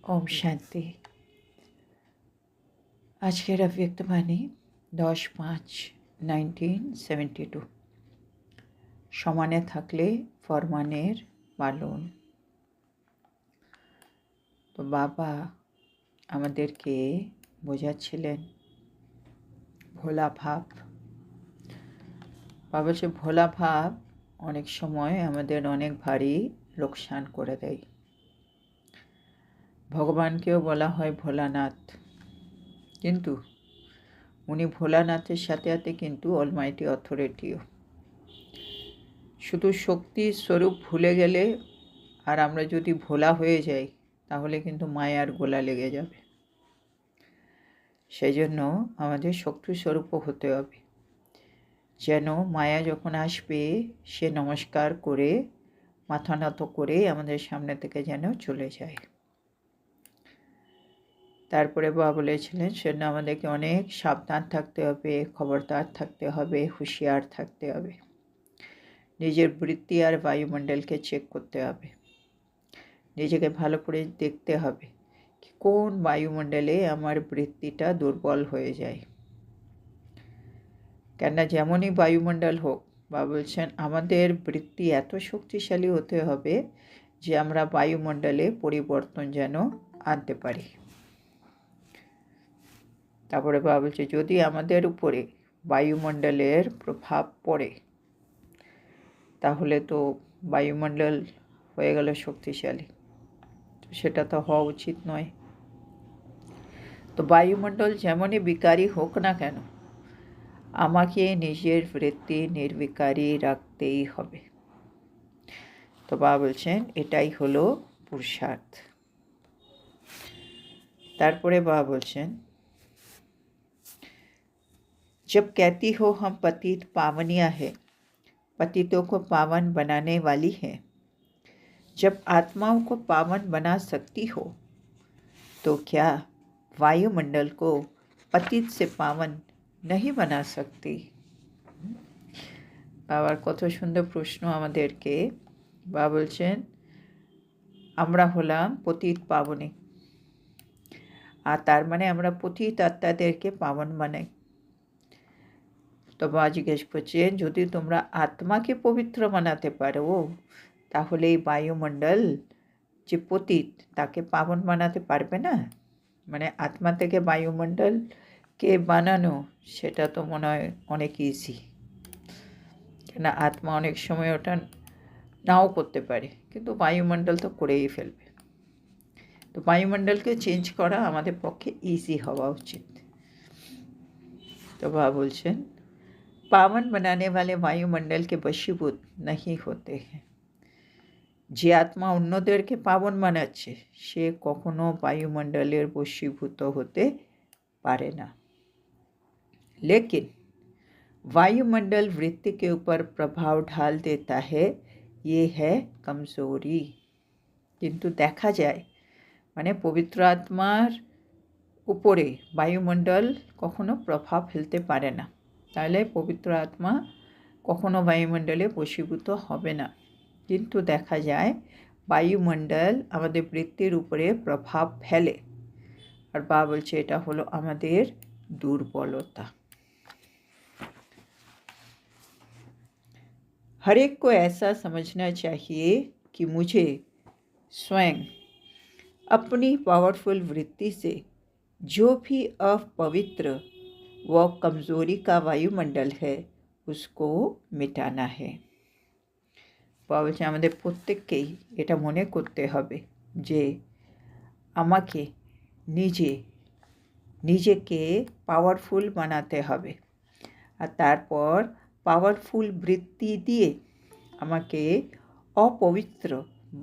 ओम शांति। আজকের অব্যক্তবাণী 10/5/1972। সমানে থাকলে ফরমানের পালন। তো বাবা আমাদেরকে বোঝাচ্ছিলেন ভোলা ভাব। বাবা বলছে ভোলা ভাব অনেক সময় আমাদের অনেক ভারী লোকসান করে দেয়। ভগবানকেও বলা হয় ভোলানাথ, কিন্তু উনি ভোলানাথের সাথে সাথে কিন্তু অলমাইটি অথরিটিও। শুধু শক্তির স্বরূপ ভুলে গেলে আর আমরা যদি ভোলা হয়ে যাই তাহলে কিন্তু মায়ার গোলা লেগে যাবে। সেই জন্য আমাদের শক্তির স্বরূপও হতে হবে, যেন মায়া যখন আসবে সে নমস্কার করে মাথা নত করে আমাদের সামনে থেকে যেন চলে যায়। তারপরে বাবা বলেছিলেন সেজন্য আমাদেরকে অনেক সাবধান থাকতে হবে, খবরদার থাকতে হবে, হুঁশিয়ার থাকতে হবে। নিজের বৃত্তি আর বায়ুমণ্ডলকে চেক করতে হবে, নিজেকে ভালো করে দেখতে হবে কি কোন বায়ুমণ্ডলে আমার বৃত্তিটা দুর্বল হয়ে যায়। কেননা যেমনই বায়ুমণ্ডল হোক, বা বলছেন আমাদের বৃত্তি এত শক্তিশালী হতে হবে যে আমরা বায়ুমণ্ডলে পরিবর্তন যেন আনতে পারি। তারপরে বাবা বলছে যদি আমাদের উপরে বায়ুমণ্ডলের প্রভাব পড়ে তাহলে তো বায়ুমণ্ডল হয়ে গেল শক্তিশালী, তো সেটা তো হওয়া উচিত নয়। তো বায়ুমণ্ডল যেমনই বিকারী হোক না কেন আমাকে নিজের বৃত্তি নির্বিকারী রাখতেই হবে। তো বাবা বলছেন এটাই হলো পুরুষার্থ। তারপরে বাবা বলছেন जब कहती हो हम पतित पावनिया है, पतितों को पावन बनाने वाली है, जब आत्माओं को पावन बना सकती हो तो क्या वायुमंडल को पतित से पावन नहीं बना सकती। বাবার কত সুন্দর প্রশ্ন আমাদেরকে। বাবা বলছেন আমরা হলাম পতিত পাবনী, আর তার মানে আমরা পতিত আত্মাদেরকে পাবন বানাই। তো বাবা জিজ্ঞেস করছেন যদি তোমরা আত্মাকে পবিত্র বানাতে পারো তাহলে এই বায়ুমণ্ডল যে পতিত তাকে পাবন বানাতে পারবে না? মানে আত্মা থেকে বায়ুমণ্ডলকে বানানো সেটা তো মনে হয় অনেক ইজি, কেন আত্মা অনেক সময় ওটা নাও করতে পারে, কিন্তু বায়ুমণ্ডল তো করেই ফেলবে। তো বায়ুমণ্ডলকে চেঞ্জ করা আমাদের পক্ষে ইজি হওয়া উচিত। তো বাবা বলছেন पावन बनाने वाले वायुमंडल के वशीभूत नहीं होते हैं। যে আত্মা অন্যদেরকে পাবন বানাচ্ছে সে কখনো বায়ুমণ্ডলের বশীভূত হতে পারে না। लेकिन वायुमंडल वृत्ति के ऊपर प्रभाव डाल देता है, ये है कमजोरी। কিন্তু দেখা যায় মানে পবিত্র আত্মার উপরে বায়ুমণ্ডল কখনো প্রভাব ফেলতে পারে না, তাহলে পবিত্র আত্মা কখনো বায়ুমণ্ডলে বশীভূত হবে না। কিন্তু দেখা যায় বায়ুমণ্ডল আমাদের বৃত্তির উপরে প্রভাব ফেলে, আর বাবা বলছে এটা হলো আমাদের দুর্বলতা। हर एक को ऐसा समझना चाहिए कि मुझे स्वयं अपनी पावरफुल वृत्ति से जो भी अपवित्र व कमज़ोरी का वायुमंडल है उसको मिटाना है। বাবা বলছে আমাদের প্রত্যেককেই এটা মনে করতে হবে যে আমাকে নিজেকে পাওয়ারফুল বানাতে হবে, আর তারপর পাওয়ারফুল বৃত্তি দিয়ে আমাকে অপবিত্র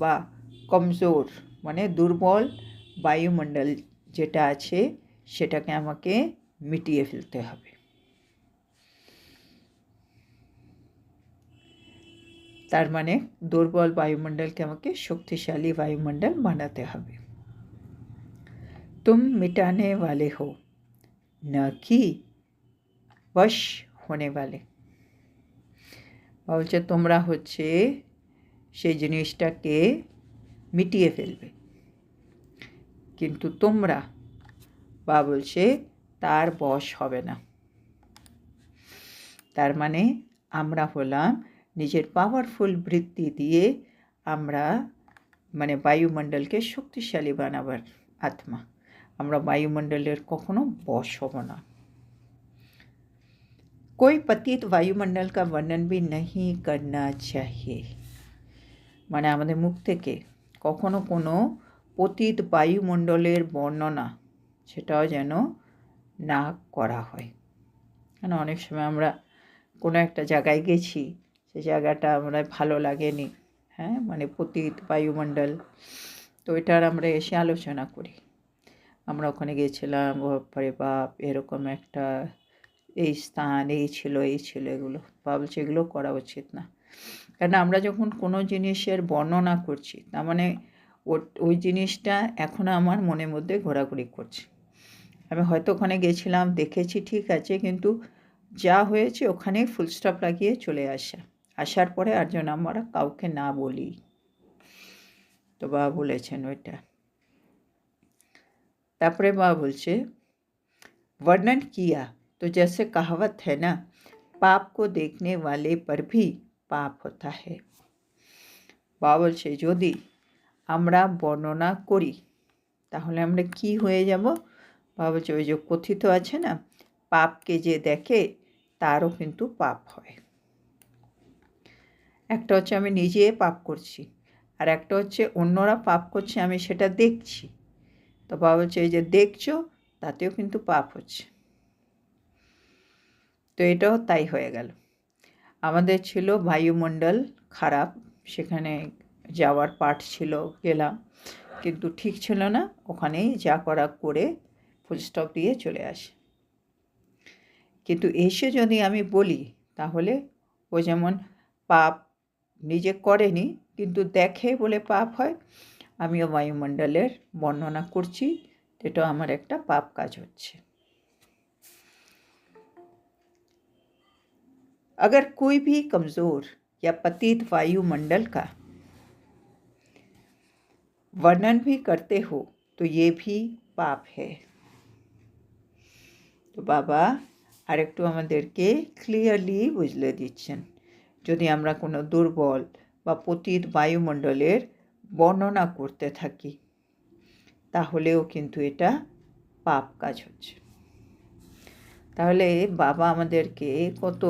বা কমজোর মানে দুর্বল বায়ুমণ্ডল যেটা আছে সেটাকে আমাকে মিটিয়ে ফেলতে হবে। তার মানে দুর্বল বায়ুমণ্ডলকে আমাকে শক্তিশালী বায়ুমণ্ডল বানাতে হবে। तुम मिटाने वाले हो न कि वश होने वाले। বলছে তোমরা হচ্ছে সেই জিনিসটাকে মিটিয়ে ফেলবে, কিন্তু তোমরা, বা বলছে, তার বশ হবে না। তার মানে আমরা হলাম নিজের পাওয়ারফুল বৃত্তি দিয়ে আমরা মানে বায়ুমণ্ডলকে শক্তিশালী বানাবার আত্মা। আমরা বায়ুমণ্ডলের কখনো বশ হব না। कोई पतित वायुमंडल का वर्णन भी नहीं करना चाहिए। মানে আমাদের মুখ থেকে কখনো কোনো পতিত বায়ুমণ্ডলের বর্ণনা সেটাও যেন না করা হয়। কেন অনেক সময় আমরা কোনো একটা জায়গায় গেছি, সে জায়গাটা আমরা ভালো লাগেনি, হ্যাঁ, মানে পতিত বায়ুমণ্ডল, তো এটার আমরা এসে আলোচনা করি। আমরা ওখানে গিয়েছিলাম, বাপরে বাপ, এরকম একটা এই স্থান, এই ছিল এগুলো ভাবছি, এগুলো করা উচিত না। কারণ আমরা যখন কোনো জিনিসের বর্ণনা করছি, তার মানে ওই জিনিসটা এখনও আমার মনের মধ্যে ঘোরাঘুরি করছে। আমি হয়তো ওখানে গেছিলাম, দেখেছি, ঠিক আছে, কিন্তু যা হয়েছে ওখানেই ফুল স্টপ লাগিয়ে চলে আসার পরে আর যেন আমরা কাউকে না বলি। তো বাবা বলেছেন ওইটা। তারপরে বাবা বলছে, वर्णन किया तो जैसे कहावत है ना, पाप को देखने वाले पर भी पाप होता है। বাবা বলছে যদি আমরা বর্ণনা করি তাহলে আমরা কি হয়ে যাব। বাবা বলছে ওই যে কথিত আছে না, পাপকে যে দেখে তারও কিন্তু পাপ হয়। একটা হচ্ছে আমি নিজে পাপ করছি, আর একটা হচ্ছে অন্যরা পাপ করছে, আমি সেটা দেখছি। তো বাবা বলছে এই যে দেখছো তাতেও কিন্তু পাপ হচ্ছে। তো এটাও তাই হয়ে গেল। আমাদের ছিল বায়ুমণ্ডল খারাপ, সেখানে যাওয়ার পাঠ ছিল, গেলাম, কিন্তু ঠিক ছিল না, ওখানেই যা করা করে ফুল স্টপ দিয়ে চলে আসে। কিন্তু এসে যদি আমি বলি তাহলে ও যেমন পাপ নিজে করেনি কিন্তু দেখে বলে পাপ হয়, আমিও বায়ুমণ্ডলের বর্ণনা করছি, এটা আমার একটা পাপ কাজ হচ্ছে। अगर कोई भी कमज़ोर या पतित वायुमंडल का वर्णन भी करते हो तो ये भी पाप है। তো বাবা আরেকটু আমাদেরকে ক্লিয়ারলি বুঝলে দিচ্ছেন, যদি আমরা কোনো দুর্বল বা পতিত বায়ুমণ্ডলের বর্ণনা করতে থাকি তাহলেও কিন্তু এটা পাপ কাজ হচ্ছে। তাহলে বাবা আমাদেরকে কত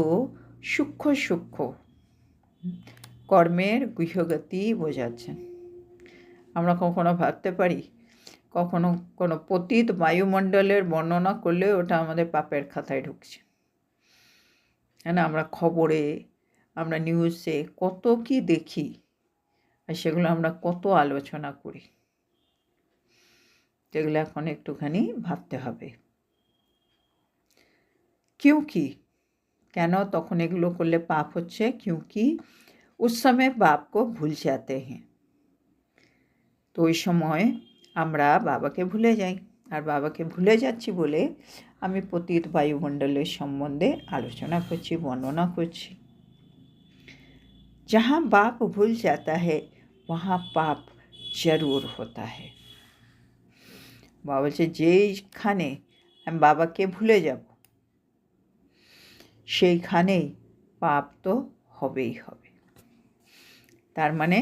সূক্ষ্ম সূক্ষ্ম কর্মের গৃহগতি বোঝাচ্ছেন। আমরা কখনো ভাবতে পারি, কখনো কোনো পতিত বায়ুমণ্ডলের বর্ণনা করলে ওটা আমাদের পাপের খাতায় ঢুকছে, হ্যাঁ না? আমরা খবরে, আমরা নিউজে কত কি দেখি, আর সেগুলো আমরা কত আলোচনা করি, যেগুলো এখন একটুখানি ভাবতে হবে। क्योंकि কেন তখন এগুলো করলে পাপ হচ্ছে? क्योंकि उस समय बाप को भूल जाते हैं। তো ওই সময় আমরা বাবাকে ভুলে যাই, আর বাবাকে ভুলে যাচ্ছি বলে আমি পতিত বায়ুমণ্ডলের সম্বন্ধে আলোচনা করছি, বর্ণনা করছি। जहाँ बाप भूल जाता है वहाँ पाप जरूर होता है। বাবা বলছে যেইখানে আমি বাবাকে ভুলে যাব সেইখানেই পাপ তো হবেই হবে। তার মানে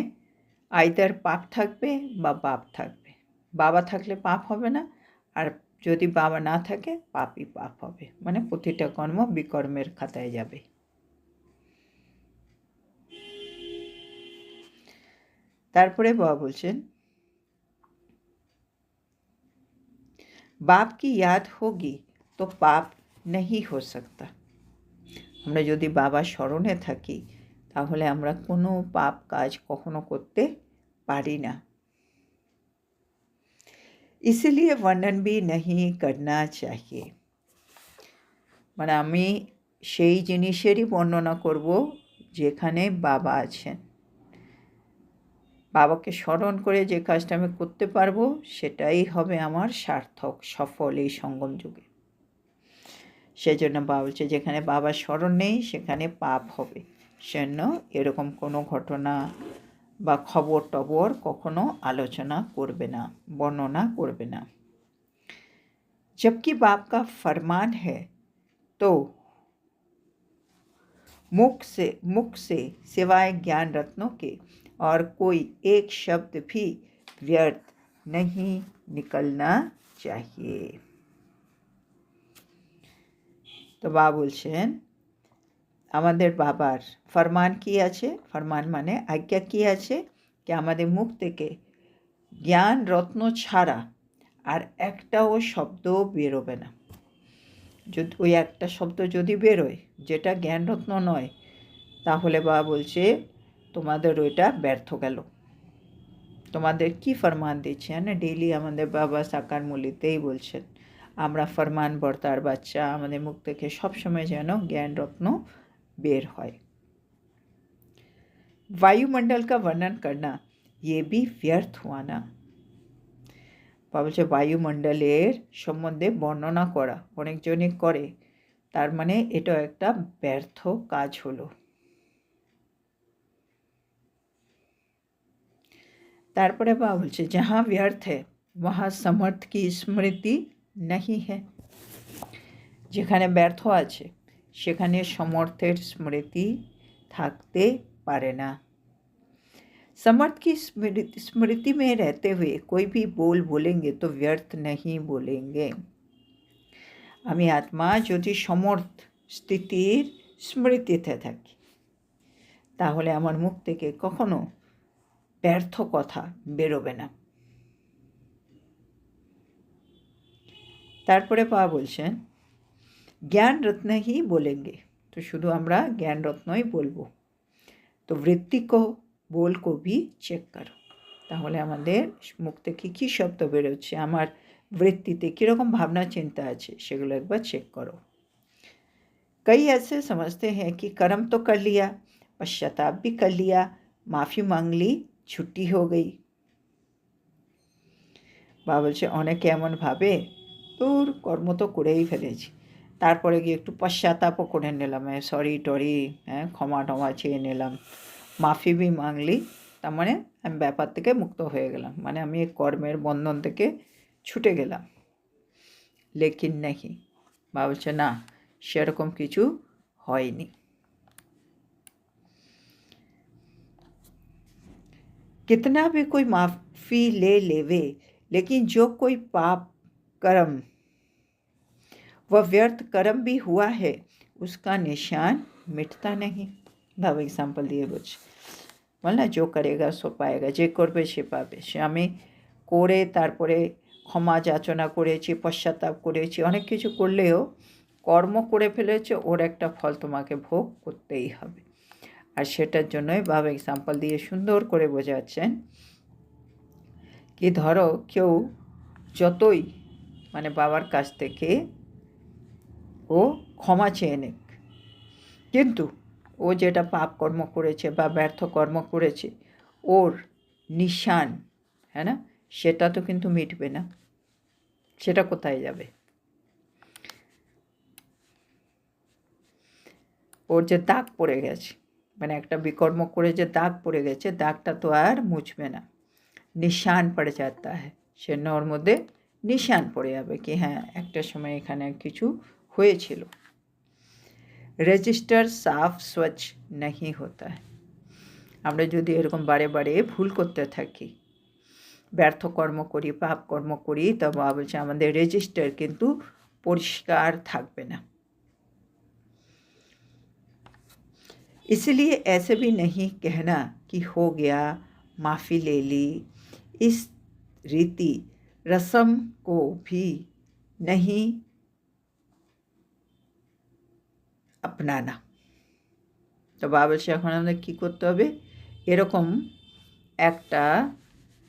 আইদার পাপ থাকবে বা পাপ থাকবে। বাবা থাকলে পাপ হবে না, আর যদি বাবা না থাকে পাপই পাপ হবে, মানে প্রতিটা কর্ম বিকর্মের খাতায় যাবে। তারপরে বাবা বলছেন, बाप की याद होगी तो पाप नहीं हो सकता। আমরা যদি বাবা স্মরণে থাকি তাহলে আমরা কোনো পাপ কাজ কখনো করতে পারি না। इसलिए वर्णन भी नहीं करना चाहिए। মানে আমি সেই জিনিসেরই বর্ণনা করব যেখানে বাবা আছেন। বাবাকে স্মরণ করে যে কাজটা আমি করতে পারবো সেটাই হবে আমার সার্থক, সফল এই সঙ্গম যুগে। সেজন্য বাবা বলছে যেখানে বাবার স্মরণ নেই সেখানে পাপ হবে, সেজন্য এরকম কোনো ঘটনা বা খবর টবর কখনো আলোচনা করবে না, বর্ণনা করবে না। जबकि बाप का फरमान है तो मुख से सिवाय ज्ञान रत्नों के और कोई एक शब्द भी व्यर्थ नहीं निकलना चाहिए। তো বাবা বলছেন আমাদের বাবার ফরমান কি আছে, ফরমান মানে আজ্ঞা কি আছে কি আমাদের মুখ থেকে জ্ঞান রত্ন ছাড়া আর একটাও শব্দ বেরোবে না। যদি ওই একটা শব্দ যদি বেরোয় যেটা জ্ঞানরত্ন নয়, তাহলে বাবা বলছে তোমাদের ওইটা ব্যর্থ গেল। তোমাদের কি ফরমান দিচ্ছেন? ডেইলি আমাদের বাবা সাকার মুলিতেই বলছেন আমরা ফরমান বর্তার বাচ্চা, আমাদের মুখ থেকে সবসময় যেন জ্ঞানরত্ন বের হয়। वायुमंडल का वर्णन करना ये भी व्यर्थ हुआ ना। বলছে বায়ুমণ্ডলের সম্বন্ধে বর্ণনা করা অনেকজনই করে, তার মানে এটা একটা ব্যর্থ কাজ হলো। তারপরে বাবা বলছে जहाँ व्यर्थ है वहाँ समर्थ की स्मृति नहीं है। যেখানে ব্যর্থ আছে সেখানে সমর্থের স্মৃতি থাকতে পারে না। समर्थ की स्मृति में रहते हुए कोई भी बोलेंगे तो व्यर्थ नहीं बोलेंगे। আমি আত্মা যদি সমর্থ স্থিতির স্মৃতিতে থাকি তাহলে আমার মুখ থেকে কখনো ব্যর্থ কথা বেরোবে না। তারপরে বাবা বলছেন জ্ঞান রত্ন ही बोलेंगे, তো শুধু আমরা জ্ঞান রত্নই বলবো। তো বৃত্তি কো बोल को भी চেক করো, তাহলে আমাদের মুখ থেকে কী শব্দ বেরোচ্ছে, আমার वृत्तिते কীরকম ভাবনা চিন্তা আছে সেগুলো একবার চেক করো। कई ऐसे समझते हैं कि कर्म तो कर लिया, पश्चाताप भी कर लिया, माफ़ी मांग ली, छुट्टी हो गई। বাবা বলছে অনেকে এমন ভাবে তোর কর্ম তো করেই ফেলেছি, তারপরে গিয়ে একটু পশ্চাতাপও করে নিলাম, সরি টরি, ক্ষমা টমা চেয়ে নিলাম, মাফি বি মাংলি, তার মানে আমি ব্যাপার থেকে মুক্ত হয়ে গেলাম, মানে আমি কর্মের বন্ধন থেকে ছুটে গেলাম। লেকিন নাহি, বাবা বলছে না, সেরকম কিছু হয়নি। कितना भी कोई माफ़ी ले लेवे, लेकिन जो कोई पाप कर्म वह व्यर्थ कर्म भी हुआ है उसका निशान मिटता नहीं। बाबा एग्जाम्पल दिए বলছে বলনা जो करेगा सो पाएगा, যে করবে সে পাবে। সে আমি করে তারপরে ক্ষমা যাচনা করেছি, পশ্চাতাপ করেছি, অনেক কিছু করলেও কর্ম করে ফেলেছে, ওর একটা ফল তোমাকে ভোগ করতেই হবে। আর সেটার জন্যই বাবা এক্সাম্পল দিয়ে সুন্দর করে বোঝাচ্ছেন কি ধরো কেউ যতই মানে বাবার কাছ থেকে ও ক্ষমা চেয়ে নিক, কিন্তু ও যেটা পাপ কর্ম করেছে বা ব্যর্থ কর্ম করেছে ওর নিশান, হ্যাঁ না, সেটা তো কিন্তু মিটবে না, সেটা কোথায় যাবে? ওর যে দাগ পড়ে গেছে, মানে একটা বিকর্ম করে যে দাগ পড়ে গেছে, দাগটা তো আর মুছবে না, নিশান পড়ে যাতা হ্যাঁ, সে ওর মধ্যে নিশান পড়ে যাবে কি হ্যাঁ একটা সময় এখানে কিছু হয়েছিল। রেজিস্টার সাফ স্বচ্ছ नहीं होता है। আমরা যদি এরকম বারে বারে ভুল করতে থাকি, ব্যর্থ কর্ম করি, পাপ কর্ম করি, তবে বলছে আমাদের রেজিস্টার কিন্তু পরিষ্কার থাকবে না। इसलिए ऐसे भी नहीं कहना कि हो गया, माफ़ी ले ली। इस रीति रस्म को भी नहीं अपनाना। তো বাবা বলছে এখন আমাদের কী করতে হবে, এরকম একটা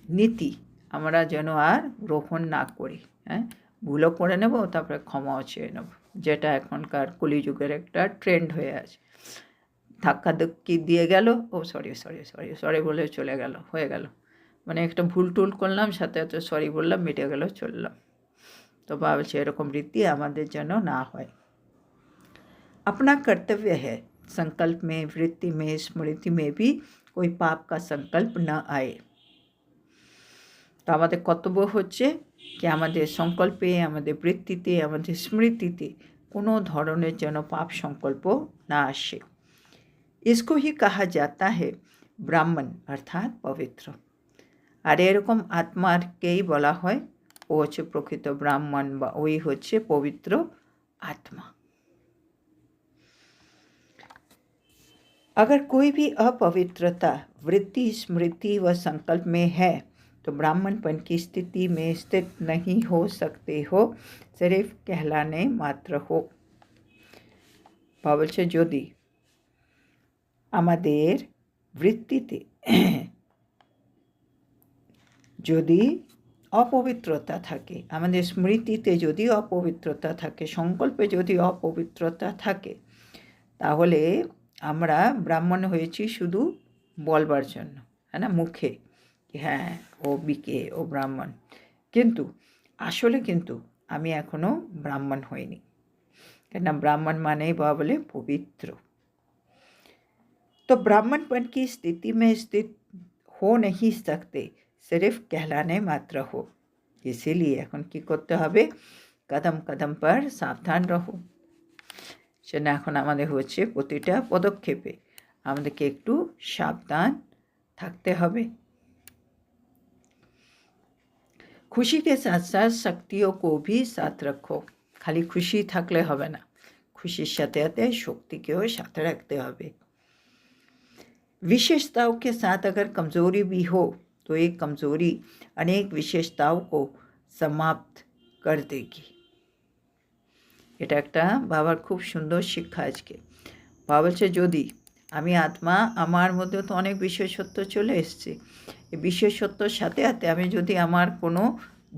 নীতি আমরা যেন আর গ্রহণ না করি। হ্যাঁ, ভুলও করে নেব, তারপরে ক্ষমাও চেয়ে নেব, যেটা এখনকার কলিযুগের একটা ট্রেন্ড হয়ে আছে। ধাক্কা ধাক্কি দিয়ে গেল, ও সরি সরি সরি সরি বলে চলে গেল, হয়ে গেল, মানে একটা ভুল টুল করলাম, সাথে সাথে সরি বললাম, মিটে গেল, চললাম। তো বাবা বলছে এরকম রীতি আমাদের যেন না হয়। अपना कर्तव्य है, संकल्प में, वृत्ति में, स्मृति में भी कोई पाप का संकल्प न आए। তো আমাদের কর্তব্য হচ্ছে কি আমাদের সংকল্পে, আমাদের বৃত্তিতে, আমাদের স্মৃতিতে কোনো ধরনের যেন পাপ সংকল্প না আসে। इसको ही कहा जाता है ব্রাহ্মণ অর্থাৎ পবিত্র। আর এরকম আত্মাকেই বলা হয় ও হচ্ছে প্রকৃত ব্রাহ্মণ বা ওই হচ্ছে পবিত্র आत्मा। अगर कोई भी अपवित्रता वृत्ति, स्मृति व संकल्प में है तो ब्राह्मणपन की स्थिति में स्थित नहीं हो सकते हो, सिर्फ कहलाने मात्र हो। বলছে যদি আমাদের বৃত্তিতে যদি অপবিত্রতা থাকে, আমাদের স্মৃতিতে যদি অপবিত্রতা থাকে, সংকল্পে যদি অপবিত্রতা থাকে, তাহলে আমরা ব্রাহ্মণ হয়েছি শুধু বলবার জন্য, হ্যাঁ না, মুখে হ্যাঁ ও বিকে ও ব্রাহ্মণ, কিন্তু আসলে কিন্তু আমি এখনও ব্রাহ্মণ হইনি। কেন ব্রাহ্মণ माने बाबा बोले पवित्र। तो ब्राह्मणपन की स्थिति में स्थित हो नहीं सकते, सिर्फ कहलाने मात्र हो। इसीलिए এখন কি করতে হবে, कदम कदम पर सावधान रहो। সেটা এখন আমাদের হচ্ছে প্রতিটা পদক্ষেপে আমাদেরকে একটু সাবধান থাকতে হবে। खुशी के साथ साथ शक्तियों को भी साथ रखो। खाली खुशी থাকলে হবে না, খুশির সাথে সাথে শক্তিকেও সাথে রাখতে হবে। विशेषताओं के साथ अगर कमज़ोरी भी हो तो एक कमज़ोरी अनेक विशेषताओं को समाप्त कर देगी। এটা একটা বাবার খুব সুন্দর শিক্ষা আজকে। বাবা বলছে যদি আমি আত্মা, আমার মধ্যে তো অনেক বিশেষত্ব চলে এসছে, এই বিশেষত্বর সাথে সাথে আমি যদি আমার কোনো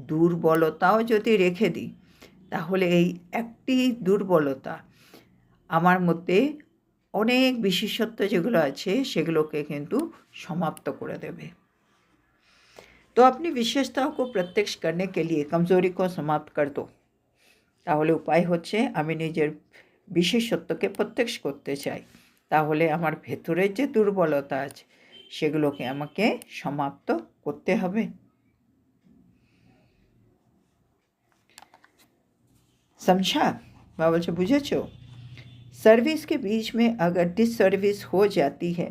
দুর্বলতাও যদি রেখে দিই, তাহলে এই একটি দুর্বলতা আমার মধ্যে অনেক বিশেষত্ব যেগুলো আছে সেগুলোকে কিন্তু সমাপ্ত করে দেবে। तो अपनी विशेषताओं को प्रत्यक्ष करने के लिए कमजोरी को समाप्त कर दो। তাহলে উপায় হচ্ছে আমি নিজের বিশেষত্বকে প্রত্যক্ষ করতে চাই, তাহলে আমার ভেতরের যে দুর্বলতা আছে সেগুলোকে আমাকে সমাপ্ত করতে হবে। समझा? बाबा बोलছে বুঝেছো? सर्विस के बीच में अगर डिससर्विस हो जाती है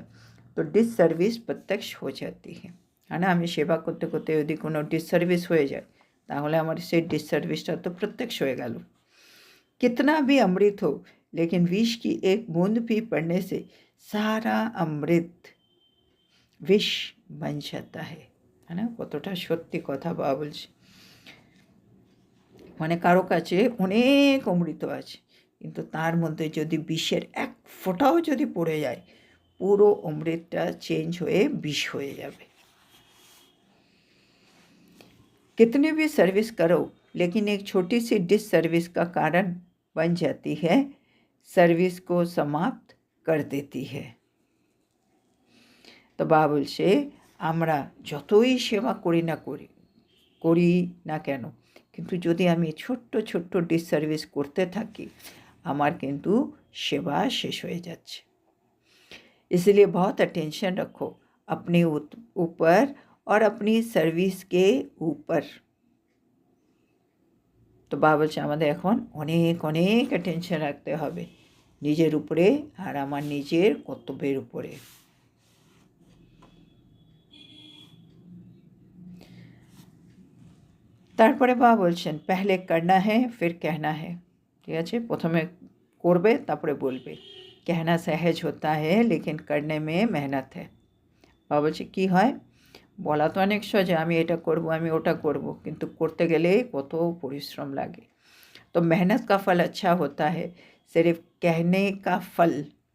तो डिससर्विस प्रत्यक्ष हो जाती है। है ना, আমি সেবা করতে করতে যদি কোনো ডিসসার্ভিস হয়ে যায় তাহলে আমার সেই ডিসসার্ভিসটা তো প্রত্যক্ষ হয়ে গেল। कितना भी अमृत हो लेकिन विष की एक बूंद भी पड़ने से सारा अमृत विष बन जाता है। है ना, কতটা সত্যি কথা বাবা বলছে। মানে কারো কাছে অনেক অমৃত আছে, কিন্তু তার মধ্যে যদি বিষের এক ফোঁটাও যদি পড়ে যায়, পুরো অমৃতটা চেঞ্জ হয়ে বিষ হয়ে যাবে। कितनी भी सर्विस करो लेकिन एक छोटी सी डिससर्विस का कारण बन जाती है, सर्विस को समाप्त कर देती है। তো বাবা বলছে আমরা যতই সেবা করি না কেন, কিন্তু যদি আমি ছোট্ট ছোট্ট ডিসসার্ভিস করতে থাকি, আমার কিন্তু সেবা শেষ হয়ে যাচ্ছে। इसलिए बहुत अटेंशन रखो अपने ऊपर और अपनी सर्विस के ऊपर। তো বাবা বলছে আমাদের এখন অনেক অনেক অ্যাটেনশন রাখতে হবে নিজের উপরে আর আমার নিজের কর্তব্যের উপরে। তারপরে বাবা বলছেন पहले करना है फिर कहना है। ঠিক আছে, প্রথমে করবে তারপরে বলবে। कहना सहज होता है लेकिन करने में मेहनत है। বাবা বলছে কী হয়, বলা তো অনেক সহজে আমি এটা করব আমি ওটা করব, কিন্তু করতে গেলে কত পরিশ্রম লাগে। तो मेहनत का फल अच्छा होता है, सिर्फ कहने का फल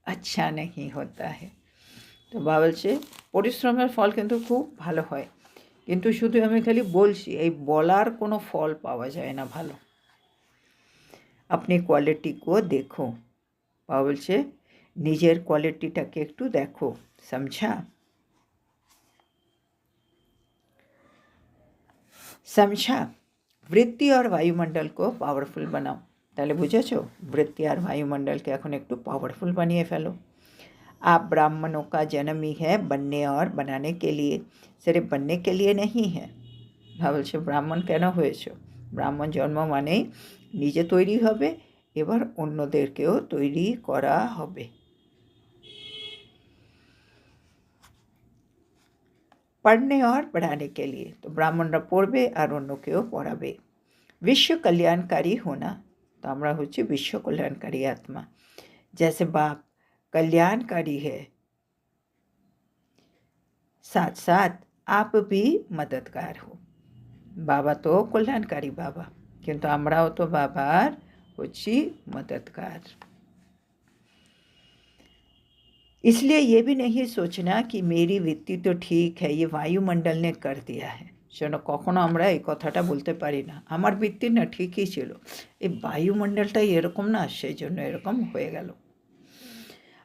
अच्छा नहीं होता है। তো বাবা বলছে পরিশ্রমের ফল কিন্তু খুব ভালো হয়, কিন্তু শুধু আমি খালি বলছি, এই বলার কোনো ফল পাওয়া যায় না ভালো। अपनी क्वालिटी को देखो। বাবা বলছে নিজের কোয়ালিটিটাকে একটু দেখো। समझा? समझा? वृत्ति और वायुमंडल को पावरफुल बनाओ। তাহলে বুঝেছো, বৃত্তি আর বায়ুমণ্ডলকে এখন একটু পাওয়ারফুল বানিয়ে ফেলো। आप ब्राह्मणों का जन्म ही है बनने और बनाने के लिए, सिर्फ बनने के लिए नहीं है। ভাবছে ব্রাহ্মণ কেন হয়েছ? ব্রাহ্মণ জন্ম মানেই নিজে তৈরি হবে, এবার অন্যদেরকেও তৈরি করা হবে। पढ़ने और पढ़ाने के लिए, तो ब्राह्मणরা পড়বে আর অন্যকেও পড়াবে। विश्व कल्याणकारी होना, तो আমরা হচ্ছে विश्व कल्याणकारी आत्मा। जैसे बाप कल्याणकारी है, साथ साथ आप भी मददगार हो। बाबा तो कल्याणकारी बाबा, किंतु আমরাও তো বাবার হচ্ছি मददगार। इसलिए ये भी नहीं सोचना कि मेरी वृत्ति तो ठीक है, ये वायुमंडल ने कर दिया है। শোনো, কখনো আমরা এই কথাটা বলতে পারি না, আমার বৃত্তি না ঠিকই ছিল, এই বায়ুমণ্ডলটাই এরকম না, সেই জন্য এরকম হয়ে গেল।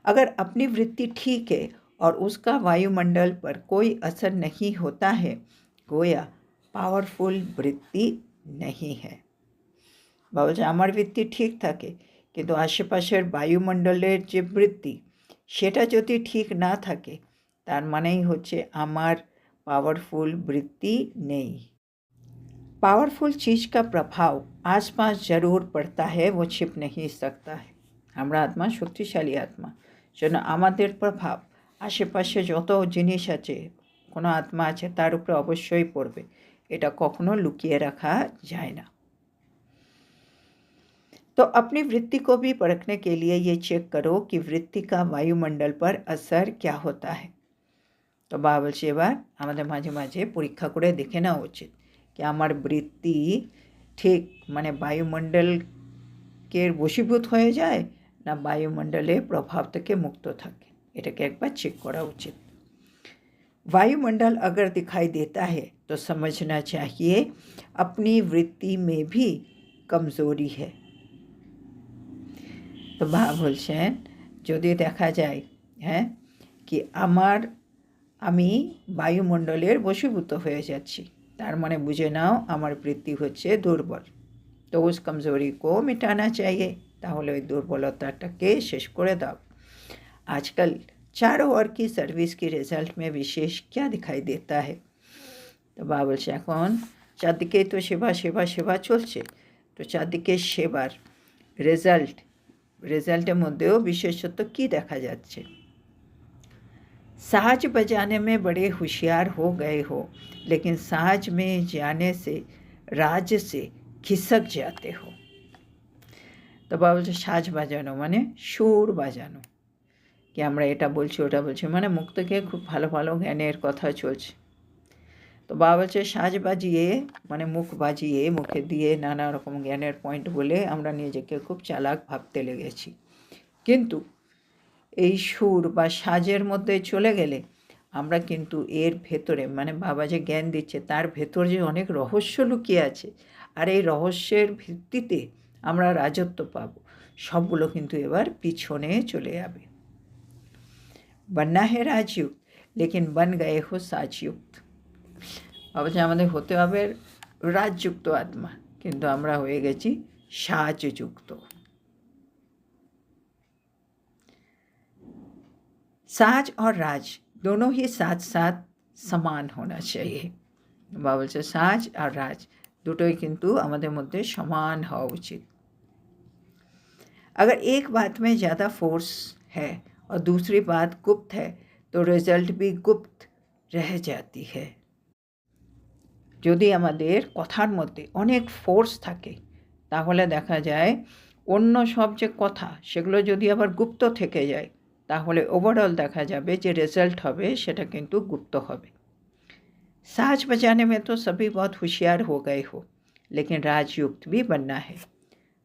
अगर अपनी वृत्ति ठीक है और उसका वायुमंडल पर कोई असर नहीं होता है, गोया पावरफुल वृत्ति नहीं है। বলছে আমার বৃত্তি ঠিক থাকে, কিন্তু আশেপাশের বায়ুমণ্ডলের যে বৃত্তি সেটা যদি ঠিক না থাকে, তার মানেই হচ্ছে আমার पावरफुल वृत्ति नहीं। पावरफुल चीज़ का प्रभाव आसपास जरूर पड़ता है, वो छिप नहीं सकता है। আমরা আত্মা শক্তিশালী আত্মা, জন্য আমাদের প্রভাব আশেপাশে যত জিনিস আছে, কোনো আত্মা আছে, তার উপরে অবশ্যই পড়বে, এটা কখনো লুকিয়ে রাখা যায় না। तो अपनी वृत्ति को भी परखने के लिए ये चेक करो कि वृत्ति का वायुमंडल पर असर क्या होता है। তো বাবা বলছে এবার আমাদের মাঝে মাঝে পরীক্ষা করে দেখে নেওয়া উচিত কি আমার বৃত্তি ঠিক মানে বায়ুমণ্ডলকে বশীভূত হয়ে যায় না বায়ুমণ্ডলের প্রভাব থেকে মুক্ত থাকে, এটাকে একবার চেক করা উচিত। वायुमंडल अगर दिखाई देता है तो समझना चाहिए अपनी वृत्ति में भी कमजोरी है। তো বাবা বলছেন যদি দেখা যায় কি আমি বায়ুমণ্ডলের বশীভূত হয়ে যাচ্ছি, তার মানে বুঝে নাও আমার বৃত্তি হচ্ছে দুর্বল। তো उस कमजोरी को मिटाना चाहिए, তাহলে ওই দুর্বলতাটাকে শেষ করে দাও। आजकल चारों ओर की सर्विस की रिजल्ट में विशेष क्या दिखाई देता है। তো বাবা বলছে এখন চারদিকেই তো সেবা সেবা সেবা চলছে, তো চারদিকে সেবার রেজাল্টের মধ্যেও বিশেষত্ব কী দেখা যাচ্ছে। साज बजाने में बड़े होशियार हो गए हो, लेकिन साज में जाने से राज से खिसक जाते हो। तो बाबा বলছে সাজ বাজানো মানে সুর বাজানো, কি আমরা এটা বলছি ওটা বলছি মানে মুখ থেকে খুব ভালো ভালো জ্ঞানের কথা চলছে। তো বাবা বলছে সাজ বাজিয়ে মানে মুখ বাজিয়ে মুখে দিয়ে নানা রকম জ্ঞানের পয়েন্ট বলে আমরা নিজেকে খুব চালাক ভাবতে লেগেছি, কিন্তু এই সুর বা সাজের মধ্যে চলে গেলে আমরা কিন্তু এর ভেতরে মানে বাবা যে জ্ঞান দিচ্ছে তার ভেতর যে অনেক রহস্য লুকিয়ে আছে, আর এই রহস্যের ভিত্তিতে আমরা রাজত্ব পাব, সবগুলো কিন্তু এবার পিছনে চলে যাবে। बनना है राजयुक्त लेकिन बन गए हो साजयुक्त। বাবা যে আমাদের হতে হবে রাজযুক্ত আত্মা, কিন্তু আমরা হয়ে গেছি সাজযুক্ত। साज और राज दोनों ही साथ साथ समान होना चाहिए। বাবা বলছে সাজ আর রাজ দুটোই কিন্তু আমাদের মধ্যে সমান হওয়া উচিত। अगर एक बात में ज़्यादा फोर्स है और दूसरी बात गुप्त है तो रिजल्ट भी गुप्त रह जाती है। যদি আমাদের কথার মধ্যে অনেক ফোর্স থাকে তাহলে দেখা যায় অন্য সব যে কথা সেগুলো যদি আবার গুপ্ত থেকে যায় তাহলে ওভারঅল দেখা যাবে যে রেজাল্ট হবে সেটা কিন্তু গুপ্ত হবে। साज बजाने में तो सभी बहुत होशियार हो गए हो, लेकिन राजयुक्त भी बनना है।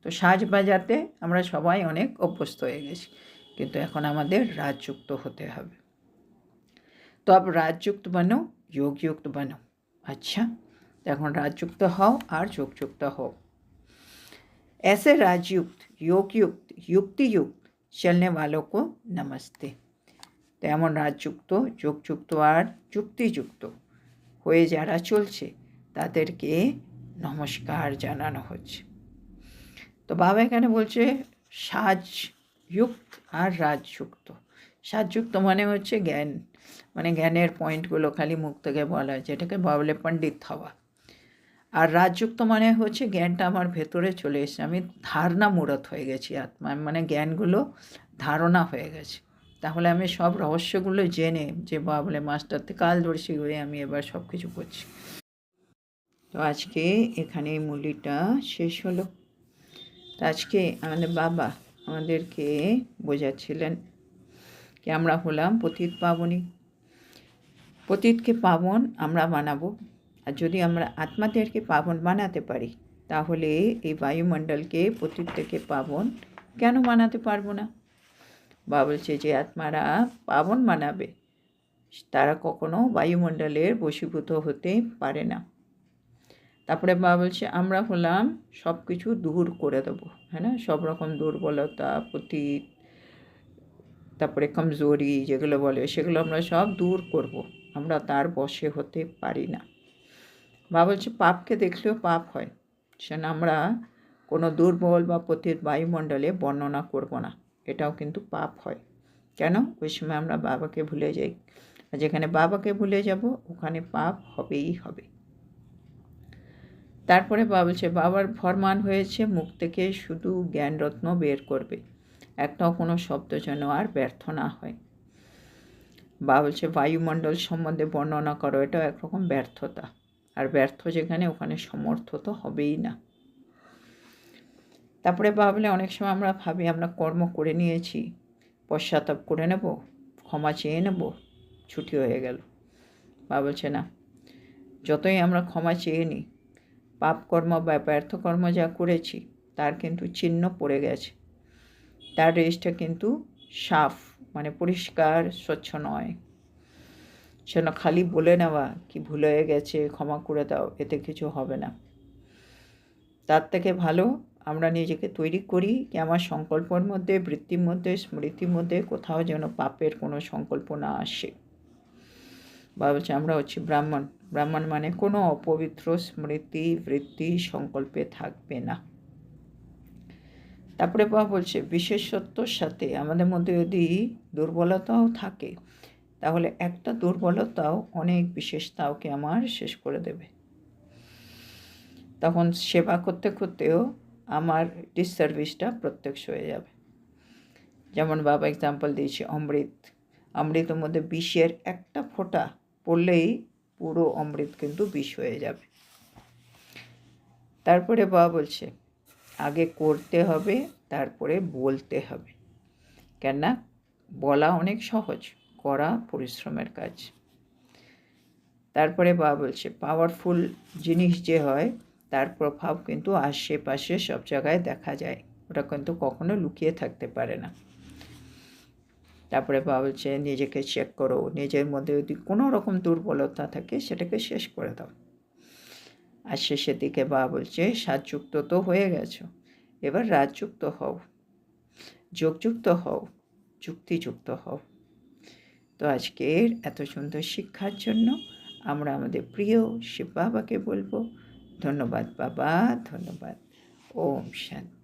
তো সাজ বাজাতে আমরা সবাই অনেক অভ্যস্ত হয়ে গেছি, কিন্তু এখন আমাদের রাজযুক্ত হতে হবে। তো अब राजयुक्त बनो, योगयुक्त बनो। अच्छा, तो এখন রাজযুক্ত হও আর যোগযুক্ত হও। ऐसे राजयुक्त योगयुक्त युक्तियुक्त चलने वालों को नमस्ते। तो এমন রাজযুক্ত যোগযুক্ত আর যুক্তিযুক্ত হয়ে যারা চলছে তাদেরকে নমস্কার জানানো হচ্ছে। তো বাবা এখানে বলছে সাজযুক্ত আর রাজযুক্ত, সাতযুক্ত মানে হচ্ছে জ্ঞান, মানে জ্ঞানের পয়েন্টগুলো খালি মুখ থেকে বলা, যেটাকে বলে পণ্ডিত হওয়া। আর রাজযুক্ত মানে হচ্ছে জ্ঞানটা আমার ভেতরে চলে এসেছে, আমি ধারণা মূরত হয়ে গেছি আত্মা, মানে জ্ঞানগুলো ধারণা হয়ে গেছে। তাহলে আমি সব রহস্যগুলো জেনে, যে বলে মাস্টার থেকে কালদর্শী হয়ে আমি এবার সব কিছু করছি। তো আজকে এখানে মুলিটা শেষ হলো। তো আজকে আমাদের বাবা আমাদেরকে বোঝাচ্ছিলেন কি আমরা হলাম পতিত পাবনী। পতিতকে পাবন আমরা বানাবো, আর যদি আমরা আত্মাদেরকে পাবন বানাতে পারি, তাহলে এই বায়ুমণ্ডলকে পতিত থেকে পাবন কেন বানাতে পারবো না? বা বলছে যে আত্মারা পাবন বানাবে, তারা কখনো বায়ুমণ্ডলের বশীভূত হতে পারে না। তারপরে বা বলছে আমরা হলাম সব কিছু দূর করে দেবো, হ্যাঁ না, সব রকম দুর্বলতা, পতিত, তারপরে কমজোরি যেগুলো বলে, সেগুলো আমরা সব দূর করব, আমরা তার বশে হতে পারি না। বা বলছে পাপকে দেখলেও পাপ হয়, সেটা আমরা কোনো দুর্বল বা পতিত বায়ুমণ্ডলে বর্ণনা করব না, এটাও কিন্তু পাপ হয়। কেন? ওই সময় আমরা বাবাকে ভুলে যাই, আর যেখানে বাবাকে ভুলে যাব ওখানে পাপ হবেই হবে। তারপরে বাবা বলছে বাবার ফরমান হয়েছে মুখ থেকে শুধু জ্ঞানরত্ন বের করবে, একটাও কোনো শব্দ যেন আর ব্যর্থ না হয়। বা বলছে বায়ুমণ্ডল সম্বন্ধে বর্ণনা করো, এটাও একরকম ব্যর্থতা, আর ব্যর্থ যেখানে ওখানে সমর্থ তো হবেই না। তারপরে বাবা বলে অনেক সময় আমরা ভাবি আমরা কর্ম করে নিয়েছি, পশ্চাতাপ করে নেব, ক্ষমা চেয়ে নেব, ছুটি হয়ে গেল। বাবা বলছে না, যতই আমরা ক্ষমা চেয়ে নিই, পাপ কর্ম বা ব্যর্থ কর্ম যা করেছি তার কিন্তু চিহ্ন পড়ে গেছে, তার রেজিস্টার কিন্তু সাফ, মানে পরিষ্কার স্বচ্ছ নয়। সেন খালি বলে নেওয়া কি ভুল হয়ে গেছে ক্ষমা করে দাও, এতে কিছু হবে না। তার থেকে ভালো আমরা নিজেকে তৈরি করি কি আমার সংকল্পের মধ্যে, বৃত্তির মধ্যে, স্মৃতির মধ্যে কোথাও যেন পাপের কোনো সংকল্প না আসে। বা বলছে আমরা হচ্ছি ব্রাহ্মণ, ব্রাহ্মণ মানে কোনো অপবিত্র স্মৃতি, বৃত্তি, সংকল্পে থাকবে না। তারপরে বাবা বলছে বিশেষত্বর সাথে আমাদের মধ্যে যদি দুর্বলতাও থাকে, তাহলে একটা দুর্বলতাও অনেক বিশেষতাওকে আমার শেষ করে দেবে। তখন সেবা করতে করতেও আমার ডিসসার্ভিসটা প্রত্যক্ষ হয়ে যাবে। যেমন বাবা এক্সাম্পল দিয়েছে অমৃত, অমৃতের মধ্যে বিষের একটা ফোঁটা পড়লেই পুরো অমৃত কিন্তু বিষ হয়ে যাবে। তারপরে বাবা বলছে আগে করতে হবে, তারপরে বলতে হবে, কেননা বলা অনেক সহজ, করা পরিশ্রমের কাজ। তারপরে বাবা বলছে পাওয়ারফুল জিনিস যে হয় তার প্রভাব কিন্তু আশেপাশে সব জায়গায় দেখা যায়, ওটা কিন্তু কখনো লুকিয়ে থাকতে পারে না। তারপরে বাবা বলছে নিজেকে চেক করো, নিজের মধ্যে যদি কোনো রকম দুর্বলতা থাকে সেটাকে শেষ করে দাও। আর শেষের দিকে বাবা বলছে সাতযুক্ত তো হয়ে গেছো, এবার রাজযুক্ত হও, যোগযুক্ত হও, যুক্তিযুক্ত হও। তো আজকের এত সুন্দর শিক্ষার জন্য আমরা আমাদের প্রিয় শিব বাবাকে বলবো ধন্যবাদ বাবা, ধন্যবাদ। ওম শান্তি।